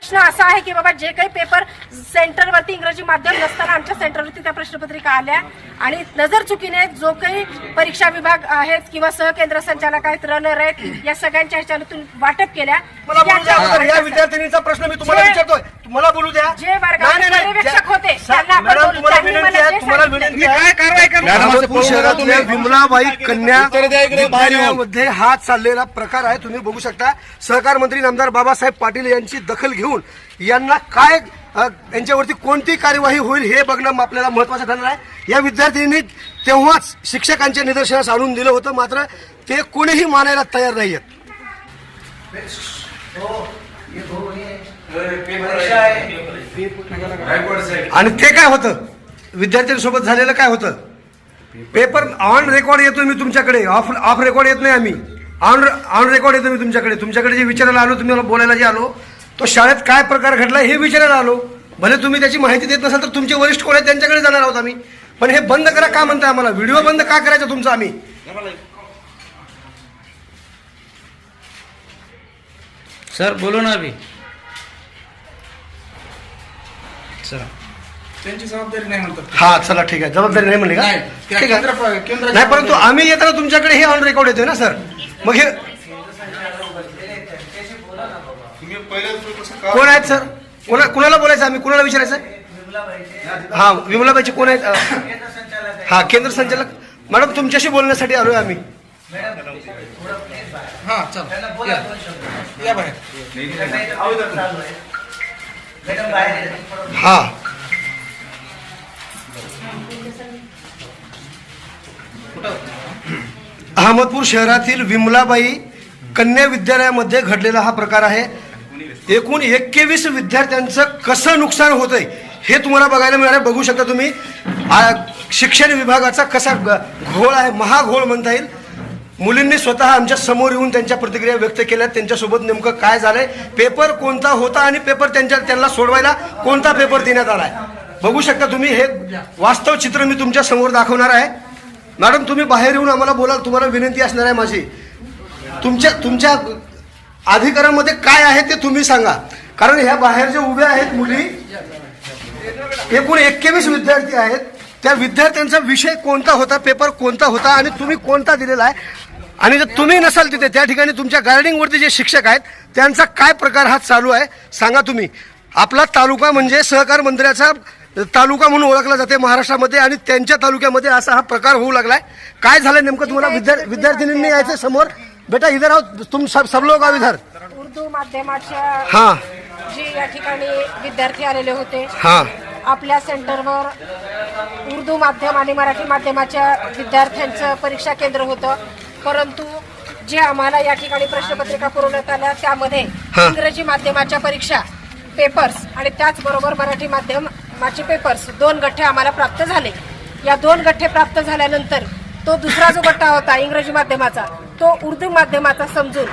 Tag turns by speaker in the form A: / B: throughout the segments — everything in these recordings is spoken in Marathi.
A: प्रश्न असा आहे की बाबा जे काही पेपर सेंटरवरती इंग्रजी माध्यम नसताना आमच्या सेंटरवरती त्या प्रश्नपत्रिका आल्या आणि नजर चुकीने जो काही परीक्षा विभाग आहेत किंवा सहकेंद्र संचालक आहेत, रनर आहेत, या सगळ्यांच्या ह्याच्यातून वाटप केल्या.
B: या विद्यार्थिनीचा प्रश्न मी तुम्हाला विचारतोय, तुम्हाला बोलू द्या.
A: जे वर्गाचे पर्यवेक्षक होते त्यांना आपण
B: मॅडम,
A: बोलू.
B: तुम्हाला
A: त्यांनी
B: विनंती
A: मला
B: आहे,
A: जे
B: तुम्हाला
A: सांगितलं.
B: विनंती आहे, काय कारवाई करणार? अहमदपूर शहरातल्या विमलाबाई कन्या विद्यालयामध्ये हा चाललेला प्रकार आहे. तुम्ही बघू शकता. सहकार मंत्री नामदार बाबासाहेब पाटील यांची दखल घेऊन यांना काय यांच्यावरती कोणती कार्यवाही होईल हे बघणं आपल्याला महत्वाचं ठरणार आहे. या विद्यार्थिनींनी तेव्हाच शिक्षकांच्या निदर्शनास आणून दिलं होतं, मात्र ते कोणीही मानायला तयार नाहीयेत. आणि ते काय होतं, विद्यार्थ्यांसोबत झालेलं काय होतं, पेपर ऑन रेकॉर्ड येतोय मी तुमच्याकडे, ऑफ रेकॉर्ड येत नाही. आम्ही ऑन रेकॉर्ड येतो मी तुमच्याकडे जे विचारायला आलो, तुम्ही बोलायला जे आलो, तो शाळेत काय प्रकार घडला हे विचारायला आलो. भले तुम्ही त्याची माहिती देत नसाल तर तुमचे वरिष्ठ कोण आहेत त्यांच्याकडे जाणार आहोत आम्ही. पण हे बंद करा का म्हणताय आम्हाला? व्हिडिओ बंद का करायचा तुमचा? आम्ही
C: सर बोलो ना अभी. चला
D: त्यांची जबाबदारी नाही म्हणतात.
B: हा चला ठीक आहे, जबाबदारी नाही म्हणली का? ठीक आहे. नाही, परंतु आम्ही येताना तुमच्याकडे हे ऑन रेकॉर्ड येतोय ना सर. मग हे कोण आहेत सर? कुणाला बोलायचं आम्ही? कुणाला विचारायचं? हा, विमलाबाईचे कोण आहेत? हा, केंद्र संचालक मॅडम तुमच्याशी बोलण्यासाठी आलोय आम्ही.
D: हा चला या बाहेर.
B: हा अहमदपूर शहरातील विमलाबाई कन्या विद्यालयामध्ये घडलेला हा प्रकार आहे. एकूण 21 विद्यार्थ्यांचं कसं नुकसान होतंय हे तुम्हाला बघायला मिळालं. बघू शकता तुम्ही शिक्षण विभागाचा कसा घोळ आहे, महाघोळ म्हणता येईल. मुलींनी स्वतः आमच्या समोर येऊन त्यांच्या प्रतिक्रिया व्यक्त केल्या. त्यांच्यासोबत नेमकं काय झालंय, पेपर कोणता होता आणि पेपर त्यांना सोडवायला कोणता पेपर देण्यात आलाय बघू शकता तुम्ही. हे वास्तव चित्र मी तुमच्या समोर दाखवणार आहे. मॅडम तुम्ही बाहेर येऊन आम्हाला बोलाल, तुम्हाला विनंती असणार आहे माझी. तुमच्या अधिकारामध्ये काय आहे ते तुम्ही सांगा, कारण ह्या बाहेर जे उभ्या आहेत मुली, एकूण 21 विद्यार्थी आहेत. त्या विद्यार्थ्यांचा विषय कोणता होता, पेपर कोणता होता आणि तुम्ही कोणता दिलेला आहे, आणि जर तुम्ही नसाल तिथे त्या ठिकाणी तुमच्या गार्डिंगवरती जे शिक्षक आहेत त्यांचा काय प्रकार हा चालू आहे सांगा तुम्ही. आपला तालुका म्हणजे सहकार मंत्र्याचा तालुका म्हणून ओळखला जाते महाराष्ट्रामध्ये, आणि त्यांच्या तालुक्यामध्ये असा हा प्रकार होऊ लागलाय. काय झालं नेमकं? तुम्हाला विद्यार्थिनींनी यायचं समोर. बेटा इधर आओ, तुम सब लोग आओ इधर.
A: उर्दू माध्यमाच्या
B: हाँ
A: जे या ठिकाणी विद्यार्थी आलेले होते,
B: हाँ
A: आपल्या सेंटरवर उर्दू माध्यम आणि मराठी माध्यमाच्या विद्यार्थ्यांचं परीक्षा केंद्र होतं. परंतु जे आम्हाला या ठिकाणी प्रश्नपत्रिका पुरवण्यात आल्या त्यामध्ये इंग्रजी माध्यमाच्या परीक्षा पेपर्स आणि त्याचबरोबर मराठी माध्यमाचे पेपर्स 2 गठ्ठे आम्हाला प्राप्त झाले. या 2 गठ्ठे प्राप्त झाल्यानंतर तो दुसरा जो गठ्ठा होता इंग्रजी माध्यमाचा, तो उर्दू माध्यमाचा समजून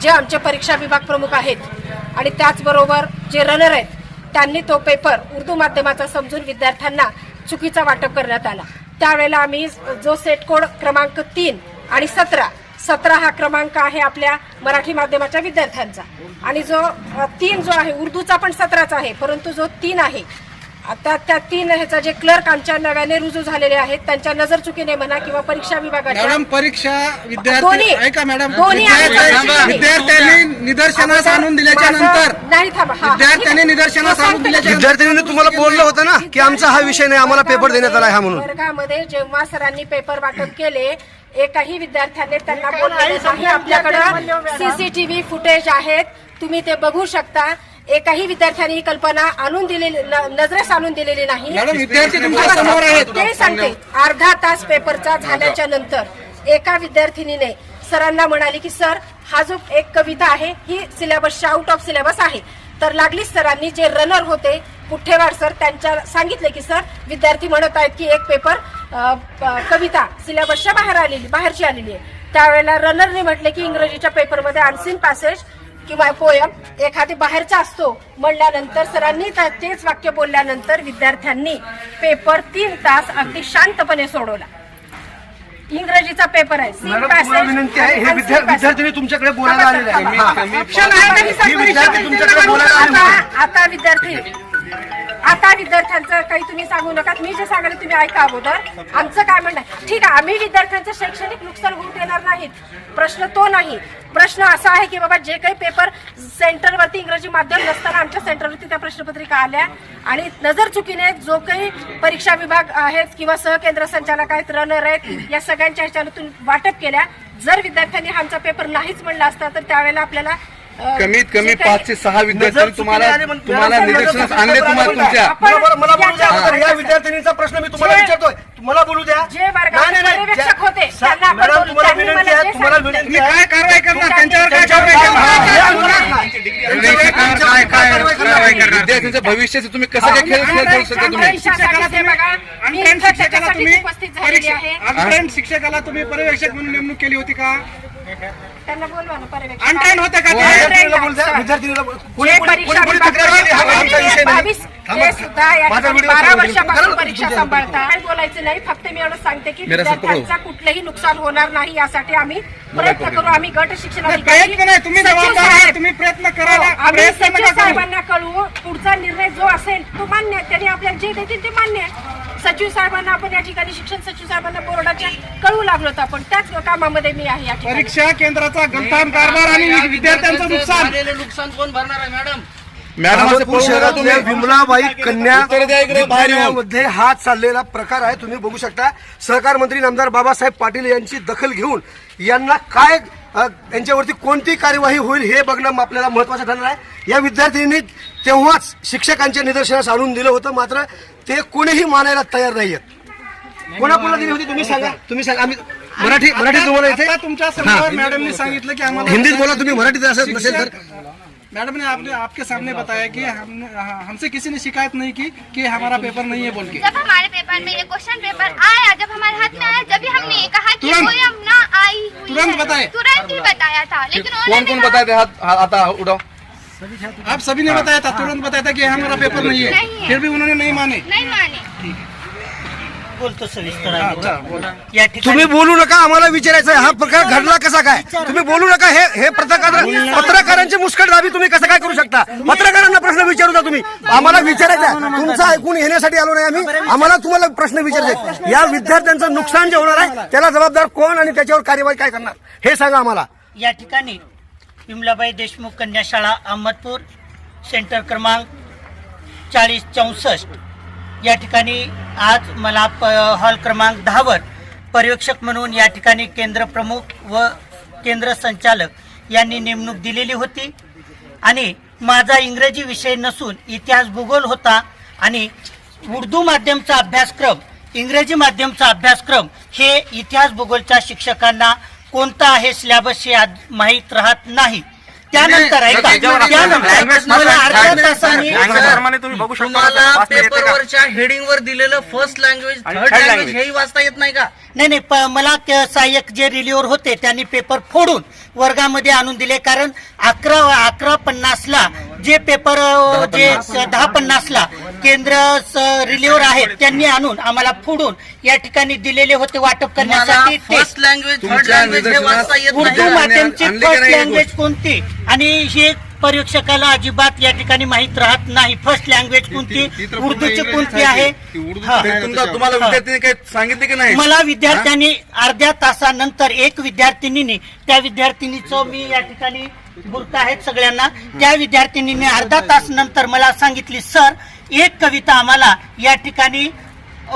A: जे आमचे परीक्षा विभाग प्रमुख आहेत आणि त्याचबरोबर जे रनर आहेत त्यांनी तो पेपर उर्दू माध्यमाचा समजून विद्यार्थ्यांना चुकीचा वाटप करण्यात आला. त्यावेळेला आम्ही जो सेट कोड क्रमांक 3 आणि 17 हा क्रमांक आहे आपल्या मराठी माध्यमाच्या विद्यार्थ्यांचा, आणि जो 3 जो आहे उर्दूचा पण 17चा आहे, परंतु जो 3 आहे आता त्या 3 ह्याचा जे क्लर्क आमच्या नव्याने रुजू झालेले आहेत त्यांच्या नजर चुकीने म्हणा किंवा परीक्षा विभागाच्या
D: मॅडम परीक्षा विद्यार्थी ऐका मॅडम,
A: दोन्ही
D: विद्यार्थ्यांनी निदर्शनास आणून दिल्याच्या नंतर
A: नाही थांबा,
D: विद्यार्थ्यांनी निदर्शनास आणून दिल्याच्या
B: विद्यार्थ्यांनी तुम्हाला बोललं होतं ना की आमचा हा विषय नाही, आम्हाला पेपर देण्यात आला हा म्हणून.
A: वर्गामध्ये जेव्हा सरांनी पेपर वाटप केले एकाही विद्यार्थ्याने त्यांना बोलले नाही. आपल्याकडे सीसीटीव्ही फुटेज आहेत, तुम्ही ते बघू शकता. एकाही विद्यार्थ्यांनी ही कल्पना आणून दिलेली, नजरेस आणून दिलेली नाही.
D: मॅडम विद्यार्थी तुमच्या समोर आहेत.
A: ते सांगते अर्धा तास पेपरचा झाल्याच्या नंतर एका विद्यार्थिनीने सरांना म्हणाली की सर हा जो एक कविता आहे ही सिलेबसच्या आउट ऑफ सिलेबस आहे. तर लागलीच सरांनी जे रनर होते पुठ्ठेवार सर त्यांच्या सांगितले की सर विद्यार्थी म्हणत आहेत की एक पेपर कविता सिलेबसच्या बाहेरची आलेली आहे. त्यावेळेला रनरने म्हटले की इंग्रजीच्या पेपरमध्ये अनसीन पॅसेज किंवा पोयम एखादी बाहेरचा असतो म्हणल्यानंतर सरांनी तेच वाक्य बोलल्यानंतर विद्यार्थ्यांनी पेपर 3 तास अगदी शांतपणे सोडवला. इंग्रजीचा पेपर आहे Scene
B: मॅडम
A: passage
B: तुम्हाला विनंती आहे हे
A: आणि Unseen passage.
B: विद्यार्थी तुमच्याकडे बोलायला आलेले आहे
A: थांबा,
B: हा.
A: थांबा. क्षमा,
B: विद्यार्थी तुमच्याकडे बोलायला आलेले आहेत.
A: आता विद्यार्थ्यांचं काही तुम्ही सांगू नका. मी जे सांगायला तुम्ही ऐका अगोदर. आमचं काय म्हणणं आहे, ठीक आहे, आम्ही विद्यार्थ्यांचं शैक्षणिक नुकसान होऊ देणार नाहीत, प्रश्न तो नाही. प्रश्न असा आहे की बाबा जे काही पेपर सेंटरवरती इंग्रजी माध्यम नसताना आमच्या सेंटरवरती त्या प्रश्नपत्रिका आल्या आणि नजर चुकीने जो काही परीक्षा विभाग आहेत किंवा सहकेंद्र संचालक आहेत, रनर आहेत, या सगळ्यांच्या ह्याच्यातून वाटप केल्या. जर विद्यार्थ्यांनी आमचा पेपर नाहीच म्हणला असता तर त्यावेळेला आपल्याला
E: कमीत कमी
A: जे काही-
E: 5 ते 6 विद्यार्थ्यांनी तुम्हाला निदर्शनास आणले तुम्हाला तुमच्या
B: मला बोलू द्या अगोदर. या विद्यार्थिनीचा प्रश्न मी तुम्हाला विचारतोय, मला बोलू द्या.
A: जे वर्गाचे पर्यवेक्षक होते त्यांना आपण
B: मॅडम
A: बोलू.
B: तुम्हाला
A: त्यांनी
B: विनंती
A: मला
B: आहे,
A: जे
B: तुम्हाला
A: सांगितलं-
B: विनंती
D: तुम्ही
B: आहे.
D: काय कारवाई करणार त्यांच्यावर काय कारवाई
B: हा,
D: करणार
B: हे अनुराग नाही.
E: काय कारवाई करणार? विद्यार्थ्यांच्या भविष्याचे तुम्ही कसं काय खेळ खेळू शकता तुम्ही
D: शिक्षकाला तुम्ही अनट्रेंड शिक्षकाला तुम्ही
A: उपस्थित झालेली आहे.
D: अनट्रेंड शिक्षकाला तुम्ही पर्यवेक्षक म्हणून नेमणूक केली होती का?
A: त्यांना बोलवा ना पर्यवेक्षक.
D: अनट्रेंड होते का ते?
B: विद्यार्थिनीला बोलू द्या, विद्यार्थिनीला बोलू. कोणी
A: जे
B: कोणी-
A: परीक्षा
B: कोणी- कोणी तक्रार केली? हा आमचा विषय नाही.
A: 22
B: थांबा.
A: ते सुद्धा या
B: माझा
A: ठिकाणी
B: व्हिडिओ
A: 12
B: चालू आहे.
A: वर्षापासून
B: करा,
A: परीक्षा
B: तुमच्या-
A: सांभाळता. काय बोलायचं नाही, फक्त मी एवढं सांगते की
E: मेरा सब पकडो.
A: विद्यार्थ्यांचा कुठलंही नुकसान होणार नाही यासाठी आम्ही प्रयत्न करू. आम्ही गट शिक्षण
D: प्रयत्न नाही, तुम्ही जबाबदार आहे, तुम्ही प्रयत्न करायला
A: आम्ही
D: प्रयत्न
A: सचिव
D: नका करू.
A: साहेबांना कळवू. पुढचा निर्णय जो असेल तो मान्य आहे. त्यांनी आपल्याला जे देतील ते मान्य आहे. सचिव साहेबांना आपण या ठिकाणी शिक्षण सचिव साहेबांना बोर्डाच्या कळवू लागलो होतो आपण. त्याच कामामध्ये मी आहे या ठिकाणी.
D: परीक्षा केंद्राचा गलथान कारभार आणि विद्यार्थ्यांचं नुकसान.
C: नुकसान कोण भरणार आहे मॅडम?
E: मॅडम असे
B: अहमदपूर
E: पळून नका
B: शहरातल्या
E: तुम्ही.
B: विमलाबाई कन्या
E: उत्तर द्या इकडे बाहेर येऊन.
B: विद्यालयामध्ये हा चाललेला प्रकार आहे. तुम्ही बघू शकता सहकार मंत्री नामदार बाबासाहेब पाटील यांची दखल घेऊन यांना काय यांच्यावरती कोणती कार्यवाही होईल हे बघणं आपल्याला महत्वाचं ठरणार आहे. या विद्यार्थ्यांनी तेव्हाच शिक्षकांच्या निदर्शनास आणून दिलं होतं, मात्र ते कोणीही मानायला तयार नाहीयेत. कोणाकोणाला दिली होती तुम्ही सांगा. आम्ही मराठी तुम्हाला इथे
D: आता तुमच्या समोर मॅडमने सांगितलं की आम्हाला
B: हिंदीत बोला तुम्ही, मराठीत असत नसेल तर
D: मैडम ने आपके सामने बताया कि हमसे किसी ने शिकायत नहीं की कि हमारा पेपर नहीं है बोल के.
F: जब हमारे पेपर में ये क्वेश्चन पेपर आया, जब हमारे हाथ में आया, जब हमने ये कहा कि
D: तुरंत-
F: कोई हम ना आई हुई
D: तुरंत
F: है,
D: बताए।
F: तुरंत ही बताया था, लेकिन
E: कौन
F: उन्होंने
E: कौन
F: कहा-
E: बताए थे? हाथ आता उठाओ.
D: आप सभी ने बताया था, तुरंत बताया था कि हमारा पेपर नहीं
F: नहीं
D: है,
F: है।
D: फिर भी उन्होंने नहीं माने.
F: नहीं माने.
G: बोलतो सविस्तर
D: हाँ,
G: आहे.
D: अच्छा, बोला.
G: या ठिकाणी
B: तुम्ही बोलू नका, आम्हाला विचारायचं आहे हा प्रकार घडला कसा काय. तुम्ही बोलू नका. हे पत्रकारांची मुस्कटदाबी तुम्ही कसं काय करू शकता. पत्रकारांना प्रश्न विचारू द्या. तुम्ही आम्हाला विचारायचा आहे. तुमचं ऐकून येण्यासाठी आलो नाही आम्ही. आम्हाला तुम्हाला प्रश्न विचारायचे. या विद्यार्थ्यांचं नुकसान जे होणार आहे त्याला जबाबदार कोण आणि त्याच्यावर कार्यवाही काय करणार हे सांगा आम्हाला.
G: या ठिकाणी विमलाबाई देशमुख कन्या शाळा अहमदपूर सेंटर क्रमांक 4064 या ठिकाणी आज मला हॉल क्रमांक 10 वर पर्यवेक्षक म्हणून या ठिकाणी केंद्र प्रमुख व केंद्र संचालक यांनी नेमणूक दिलेली होती आणि माझा इंग्रजी विषय नसून इतिहास भूगोल होता आणि उर्दू माध्यमचा अभ्यासक्रम, इंग्रजी माध्यमचा अभ्यासक्रम हे इतिहास भूगोलच्या शिक्षकांना कोणता आहे सिलेबस हे माहीत राहत नाही. त्यानंतर ऐका, त्यानंतर मला अर्ध्या तासाने
C: तुम्हाला पेपरवरच्या हेडिंगवर दिलेलं फर्स्ट लँग्वेज, थर्ड लँग्वेज हेही वाचता येत नाही का?
G: नाही मला सहाय्यक जे रिलीवर होते त्यांनी पेपर फोडून वर्गामध्ये आणून दिले. कारण 11:50ला जे पेपर जे 10:50ला केंद्र रिलीवर आहेत त्यांनी आणून आम्हाला फोडून या ठिकाणी दिलेले होते वाटप करण्यासाठी.
C: फर्स्ट लँग्वेज, थर्ड
E: तुमच्या
C: लँग्वेज हे वाचता येत
G: उर्दू
C: नाही.
G: माध्यमची
E: आणले का
G: फर्स्ट
E: नाही
G: लँग्वेज कोणती आणि हे पर्यवेक्षकाला अजिबात या ठिकाणी माहित राहत नाही. फर्स्ट लँग्वेज कोणती, उर्दूची कोणती आहे. हा.
E: तुम्हाला विद्यार्थ्यांनी काही सांगितले की नाही?
G: मला विद्यार्थ्यांनी अर्ध्या तासानंतर एक विद्यार्थिनीने, त्या विद्यार्थिनीचं मी या ठिकाणी बुरका आहेत सगळ्यांना, त्या विद्यार्थिनीने अर्धा तास नंतर मला सांगितली, सर एक कविता आम्हाला या ठिकाणी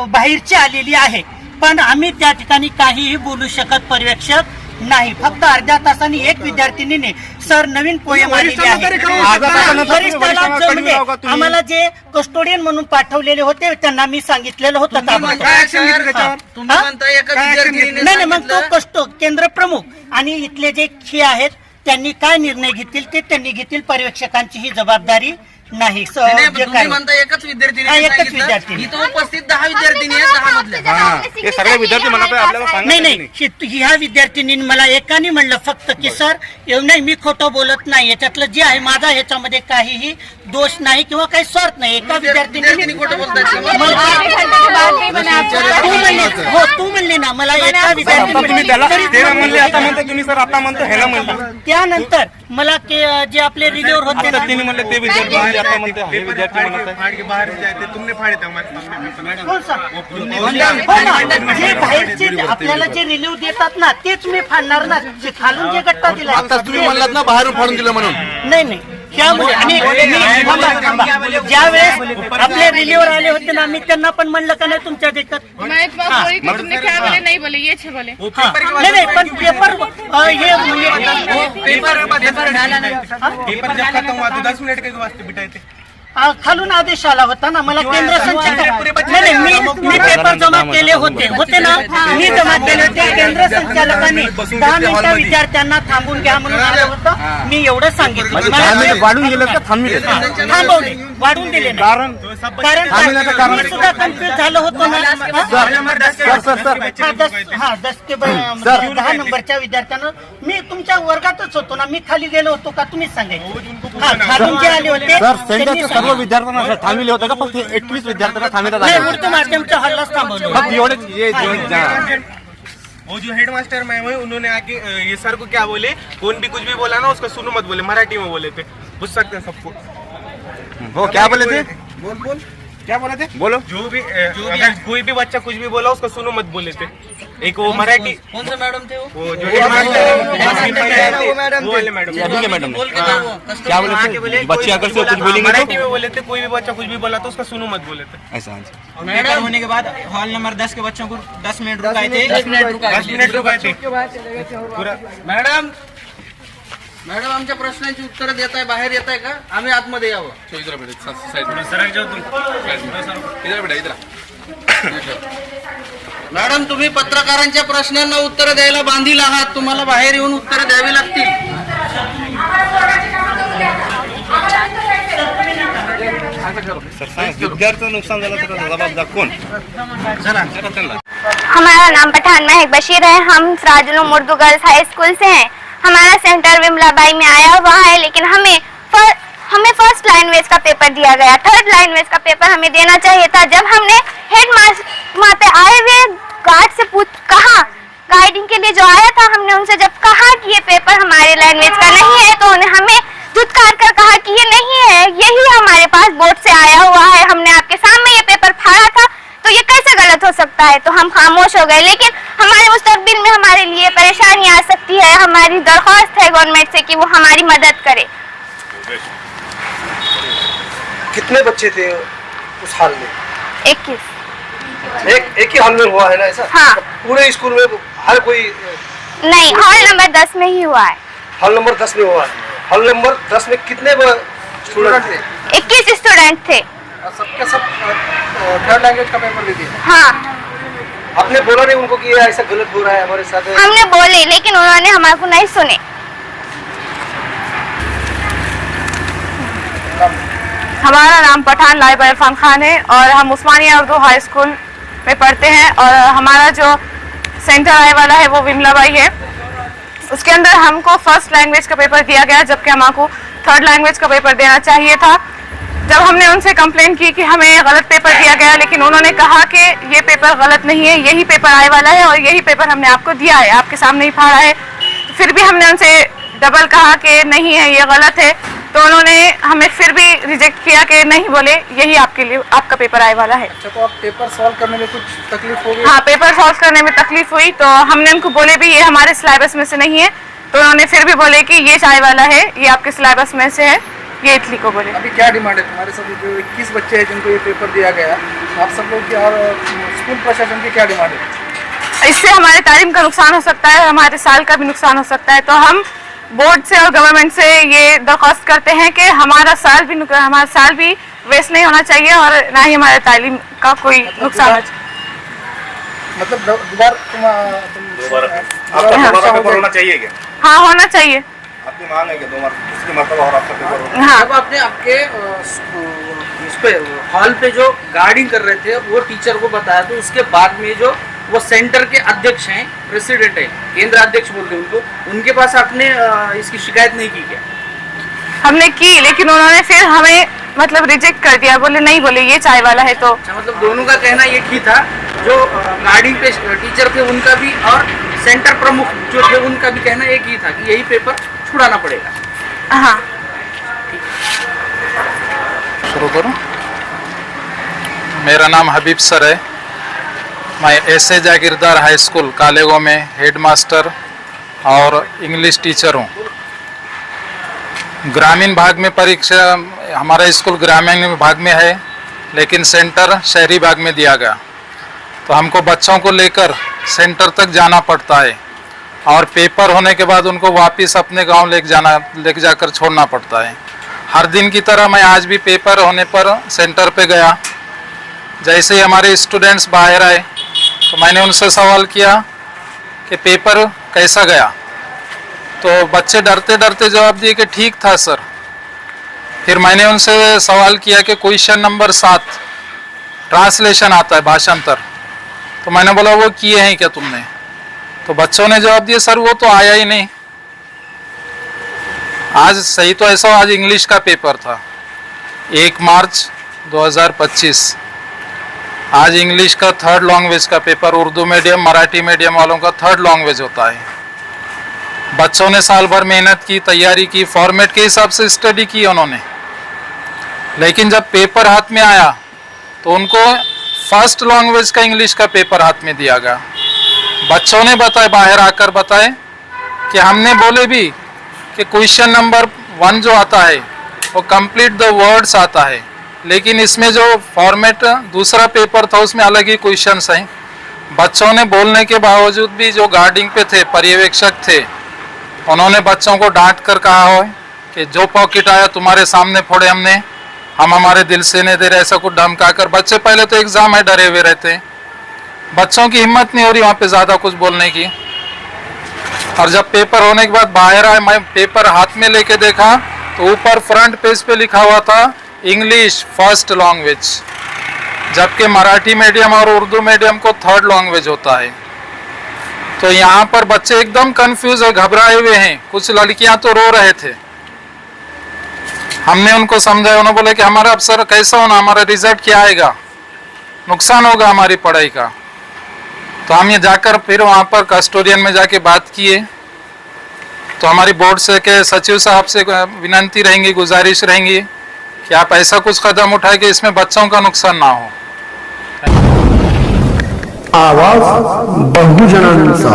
G: बाहेरची आलेली आहे पण आम्ही त्या ठिकाणी काहीही बोलू शकत पर्यवेक्षक नाही. फक्त अर्ध्या तासाने एक विद्यार्थिनीने सर नवीन पोएम आलेली आहे. वरिष्ठाला म्हणजे आम्हाला जे कस्टोडियन म्हणून पाठवलेले होते त्यांना मी सांगितलेलं होतं
C: तुम्ही म्हणताय सर, तुम्ही म्हणताय एका विद्यार्थिनीने
G: नाही मग तो
C: सांगितलं.
G: कष्ट केंद्र प्रमुख आणि इथले जे हे आहेत त्यांनी काय निर्णय घेतील ते त्यांनी घेतील. पर्यवेक्षकांची ही जबाबदारी नाही.
C: नाही,
G: जे
C: तुम्ही
G: काय-
C: म्हणता एकच विद्यार्थिनी
G: हा, एकच
C: सांगितलं.
G: विद्यार्थिनी.
C: इथं उपस्थित 10 विद्यार्थिनी आहेत, 10 मधल्या.
E: हे सगळे विद्यार्थी मला काय आपल्याला सांगा.
G: नाही ह्या विद्यार्थिनीने मला एकाने म्हणलं फक्त की सर नाही मी खोटं बोलत नाही, याच्यातलं जे आहे माझा ह्याच्यामध्ये काहीही दोष नाही किंवा काही स्वार्थ नाही. एका विद्यार्थ्यांनी
C: खोटं बोलतायत.
G: तू म्हणले ना मला एका त्यानंतर मला जे आपले रिव्ह्यूअर होते ना, हो ना, जे बाहेरचे आपल्याला जे रिलीव देतात ना तेच मी फाडणार ना. जे खालून जे गट्टा दिला
E: आता तुम्ही म्हणलात ना बाहेरून फाडून दिलं म्हणून.
G: नाही त्यामुळे ज्या वेळेस आपले रिलीवर आले होते ना, मी त्यांना पण म्हणलं का नाही तुमच्या देखत
F: मैं बोली कि तुमने क्या बोले नहीं बोले ये छे बोले
G: नाही पण पेपर हे
C: पेपर जब खत्म हुआ तो 10 मिनट के वास्ते बिठाए थे.
G: खालून आदेश आला होता ना मला केंद्र संचालक नाही मी पेपर जमा केले होते ना, मी जमा केले होते. केंद्र संचालकांनी 10 मिनिटं विद्यार्थ्यांना थांबून घ्या म्हणून आलं होतं. मी एवढं सांगितलं.
E: वाढून गेलं का थांबले?
G: थांबवले, वाढून दिले नाही. कारण मी सुद्धा कन्फ्युज झालं होतो ना. 10 नंबरच्या विद्यार्थ्यांना मी तुमच्या वर्गातच होतो ना, मी खाली गेलो होतो का तुम्हीच सांगायचं. खालून जे आले होते त्यांनी
E: सर्व विद्यार्थ्यांना थांबले होते का फक्त 21 विद्यार्थ्यांना थांबवण्यात
G: नाही,
E: आले?
G: उर्दू माध्यमच्या हॉललाच थांबवलं.
E: फक्त एवढेच
C: वो जो हेडमास्टर मैम है उन्होंने आके ये सर को क्या बोले, कौन भी कुछ भी बोला ना उसका सुनो मत बोले, मराठी में बोले थे. पूछ सकते हैं सबको.
E: हो क्या बोले थे?
C: बोल क्या बोला थे?
E: बोलो.
C: जो भी अगर कोई भी बच्चा कुछ भी बोला उसका सुनो मत बोले थे. एक वो मराठी
G: कौन सा मैडम थे
C: वो जो हेडमास्टर है वो वाले मैडम
E: अभी के मैडम
G: बोल के जाओ वो.
E: क्या बोले थे? बच्चे अगर से कुछ बोलेंगे
C: मराठी
E: तो
C: में बोले थे. कोई भी बच्चा कुछ भी बोला तो उसका सुनो मत बोले थे.
E: ऐसा.
C: मैडम होने के बाद हॉल नंबर 10 के बच्चों को 10 मिनट रुकाए थे. 10 मिनट रुकाए थे पूरा.
H: मॅडम आमच्या प्रश्नांची उत्तर देत आहे, बाहेर येत आहे का? आम्ही आतमध्ये यावं. मॅडम तुम्ही पत्रकारांच्या प्रश्नांना उत्तर द्यायला बांधील आहात, तुम्हाला बाहेर येऊन उत्तर द्यावी लागतील.
E: विद्यार्थी नुकसान झालं तर जबाबदार कोण?
F: हमारा नाम पठान महक बशीर है. हम राजूलूम उर्दू गर्ल्स हाई स्कूल से हैं. हमारा सेंटर विमलाबाई में आया हुआ है, लेकिन हमें फर्स्ट लैंग्वेज का पेपर दिया गया. थर्ड लैंग्वेज का पेपर हमें देना चाहिए था. जब हमने हेड मास्टर वहाँ पे आए हुए गार्ड से कहा, गाइडिंग के लिए जो आया था, हमने उनसे जब कहा कि ये पेपर हमारे लैंग्वेज का नहीं है, तो उन्हें हमें धुतकार कर कहा कि ये नहीं है, यही हमारे पास बोर्ड से आया हुआ है, हमने आपके सामने ये पेपर फाड़ा था, तो ये कैसे गलत हो सकता है. तो हम खामोश हो गए. लेकिन हमारे मुस्तकबिल में हमारे लिए परेशानी आ सकती है. हमारी दरख्वास्त है गवर्नमेंट से कि वो हमारी मदद करे.
B: कितने बच्चे थे उस हाल में?
F: 21.
B: एक ही हॉल में हुआ है ना ऐसा?
F: हाँ.
B: पूरे स्कूल में हर कोई?
F: नहीं, हॉल नंबर 10 में ही हुआ है.
B: हॉल नंबर 10 में हुआ है. हॉल नंबर 10 में कितने स्टूडेंट थे?
F: 21 स्टूडेंट थे.
D: सबके सब थर्ड लैंग्वेज का पेपर दे दिया.
F: हाँ,
B: आपने बोला नहीं उनको कि ये ऐसा गलत हो रहा है हमारे साथ?
F: हमने बोले, लेकिन उन्होंने हमारे को नहीं सुने.
I: हमारा नाम पठान लाइब इरफान खान है और हम उस्मानिया उर्दू हाई स्कूल में पढ़ते हैं. और हमारा जो सेंटर आने वाला है वो विमलाबाई है. उसके अंदर हमको फर्स्ट लैंग्वेज का पेपर दिया गया, जबकि हमको थर्ड लैंग्वेज का पेपर देना चाहिए था. जब हमने उनसे कंप्लेन की कि हमें गलत पेपर दिया गया, लेकिन उन्होंने कहा कि ये पेपर गलत नहीं है, यही पेपर आने वाला है और यही पेपर हमने आपको दिया है, आपके सामने ही फाड़ा है. फिर भी हमने उनसे डबल कहा कि नहीं है, ये गलत है. तो उन्होंने हमें फिर भी रिजेक्ट किया कि नहीं, बोले यही आपके लिए आपका पेपर आने वाला है.
D: अच्छा, तो आप पेपर सॉल्व करने में कुछ तकलीफ हो गई?
I: हाँ, पेपर सॉल्व करने में तकलीफ हुई. तो हमने उनको बोले भी ये हमारे सिलेबस में से नहीं है, तो उन्होंने फिर भी बोले कि ये आने वाला है, ये आपके सिलेबस में से है, ये इटली को बोले.
D: अभी क्या डिमांड है तुम्हारे सब जो 21 बच्चे हैं जिनको ये पेपर दिया गया, आप सब लोग की और स्कूल प्रशासन की क्या डिमांड है?
I: इससे हमारे तालीम का नुकसान हो सकता है, हमारे साल का भी नुकसान हो सकता है. तो हम बोर्ड से और गवर्नमेंट से ये दरख्वास्त करते हैं कि हमारा साल भी वेस्ट नहीं होना चाहिए और ना ही हमारे तालीम का कोई नुकसान हो.
D: मतलब दोबारा
E: होना चाहिए क्या?
I: हाँ, होना चाहिए.
E: आपकी मांग है कि 2 मरतबा और आपका पेपर?
I: हाँ.
H: जब आपने आपके उस पे हॉल पे जो गार्डिंग कर रहे थे वो टीचर को बताया, तो उसके बाद में जो वो सेंटर के अध्यक्ष हैं, प्रेसिडेंट है, केंद्र अध्यक्ष बोलते हैं उनको, उनके पास आपने इसकी शिकायत नहीं की क्या?
I: हमने की, लेकिन उन्होंने फिर हमें मतलब रिजेक्ट कर दिया, बोले नहीं, बोले ये चाय वाला है। तो
H: अच्छा, मतलब दोनों का कहना एक ही था, जो गार्डिंग पे टीचर थे उनका भी और सेंटर प्रमुख जो थे उनका भी कहना एक ही था कि यही पेपर छुड़ाना पड़ेगा।
I: हाँ,
E: शुरू करूं? मेरा नाम हबीब सर है। मैं एस.ए. जागीरदार हाई स्कूल कालेगांव में हेड मास्टर और इंग्लिश टीचर हूं। ग्रामीण भाग में परीक्षा, हमारा स्कूल ग्रामीण भाग में है, लेकिन सेंटर शहरी भाग में दिया गया। तो हमको बच्चों को लेकर सेंटर तक जाना पड़ता है और पेपर होने के बाद उनको वापस अपने गांव लेके जाकर छोड़ना पड़ता है। हर दिन की तरह मैं आज भी पेपर होने पर सेंटर पे गया। जैसे ही हमारे स्टूडेंट्स बाहर आए तो मैंने उनसे सवाल किया कि पेपर कैसा गया। तो बच्चे डरते डरते जवाब दिए कि ठीक था सर। फिर मैंने उनसे सवाल किया कि क्वेश्चन नंबर 7 ट्रांसलेशन आता है, भाषांतर, तो मैंने बोला वो किए हैं क्या तुमने? तो बच्चों ने जवाब दिया सर वो तो आया ही नहीं। आज सही तो ऐसा, आज इंग्लिश का पेपर था 1 मार्च 2025। आज इंग्लिश का 3rd लैंग्वेज का पेपर, उर्दू मीडियम मराठी मीडियम वालों का 3rd लैंग्वेज होता है। बच्चों ने साल भर मेहनत की, तैयारी की, फॉर्मेट के हिसाब से स्टडी की उन्होंने, लेकिन जब पेपर हाथ में आया तो उनको 1st लैंग्वेज का इंग्लिश का पेपर हाथ में दिया गया। बच्चों ने बताया, बाहर आकर बताए कि हमने बोले भी कि क्वेश्चन नंबर 1 जो आता है वो कंप्लीट द वर्ड्स आता है, लेकिन इसमें जो फॉर्मेट दूसरा पेपर था उसमें अलग ही क्वेश्चंस हैं। बच्चों ने बोलने के बावजूद भी जो गार्डिंग पे थे, पर्यवेक्षक थे, उन्होंने बच्चों को डांट कर कहा हो कि जो पॉकेट आया तुम्हारे सामने फोड़े हमने, हम हमारे दिल से नहीं दे रहे, ऐसा कुछ धमका कर। बच्चे पहले तो एग्जाम है डरे हुए रहते हैं, बच्चों की हिम्मत नहीं हो रही वहाँ पे ज़्यादा कुछ बोलने की। और जब पेपर होने के बाद बाहर आए, मैं पेपर हाथ में लेके देखा तो ऊपर फ्रंट पेज पे लिखा हुआ था इंग्लिश 1st लैंग्वेज, जबकि मराठी मीडियम और उर्दू मीडियम को 3rd लैंग्वेज होता है। तो यहाँ पर बच्चे एकदम कंफ्यूज है, घबराए हुए हैं। कुछ लड़कियां तो रो रहे थे। हमने उनको समझाया, उन्होंने बोले कि हमारा अफसर कैसा होना, हमारा रिजल्ट क्या आएगा, नुकसान होगा हमारी पढ़ाई का। तो हम ये जाकर फिर वहाँ पर कस्टोडियन में जाके बात किए। तो हमारी बोर्ड से के सचिव साहब से विनंती रहेंगी, गुजारिश रहेंगी कि आप ऐसा कुछ कदम उठाए कि इसमें बच्चों का नुकसान ना हो।
B: आवाज बहुजनांचा।